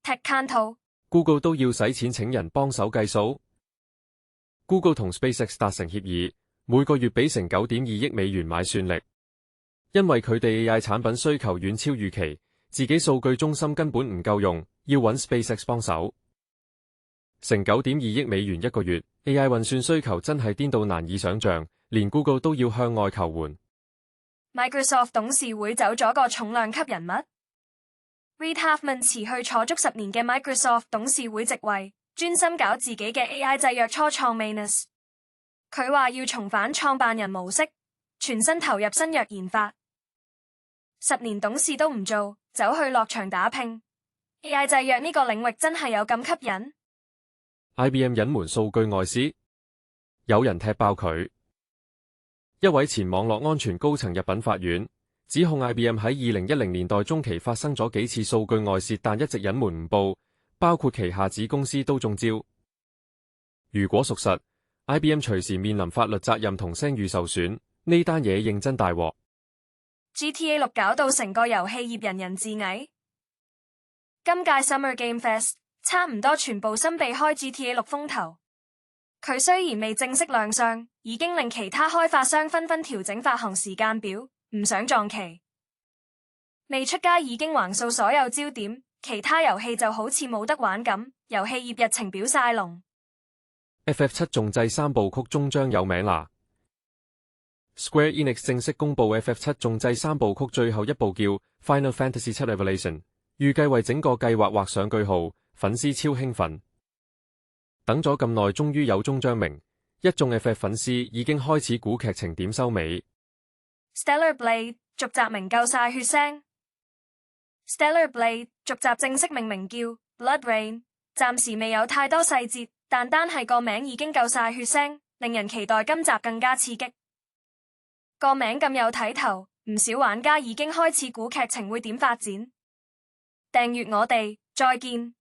Tech Kanto。Google 都要使錢請人幫手計數。Google 同 SpaceX 達成協議，每個月俾成9.2億美元買算力，因為佢哋 AI 產品需求遠超預期，自己數據中心根本唔夠用，要揾 SpaceX 幫手。成9.2億美元一個月 ，AI 運算需求真係顛到難以想象，連 Google 都要向外求援。Microsoft 董事會走咗個重量級人物 ，Reid Hoffman 辭去坐足10年嘅 Microsoft 董事會席位，專心搞自己嘅 AI 製藥初創 Manus。佢話要重返創辦人模式，全身投入新藥研發。10年董事都唔做，走去落場打拼。AI 製藥呢個領域真係有咁吸引？ IBM 隱瞞數據外泄，有人踢爆佢。一位前網絡安全高層入稟法院，指控 IBM 喺2010年代中期發生咗幾次數據外泄，但一直隱瞞唔報，包括旗下子公司都中招。如果屬實， IBM 隨時面臨法律責任同聲譽受損，呢單嘢認真大鑊。GTA 6搞到成個遊戲業人人自危。今屆 Summer Game Fest 差唔多全部新避開 GTA 6風頭。佢雖然未正式亮相，已經令其他開發商紛紛調整發行時間表，唔想撞期。未出街已經橫掃所有焦點，其他遊戲就好似冇得玩咁。遊戲業日程表晒龍。FF7 重製3部曲終將有名啦。Square Enix 正式公布 FF7 重製3部曲最後一部叫 Final Fantasy 7 Revelation， 預計為整個計劃畫上句號，粉絲超興奮。等咗咁耐，終於有終章名，一眾 FF 粉絲已經開始估劇情點收尾。Stellar Blade 續集名夠晒血腥。Stellar Blade 續集正式命名叫 Blood Rain， 暫時未有太多細節，但單係個名已經夠晒血腥，令人期待今集更加刺激。個名咁有睇頭，唔少玩家已經開始估劇情會點發展。訂閱我哋，再見。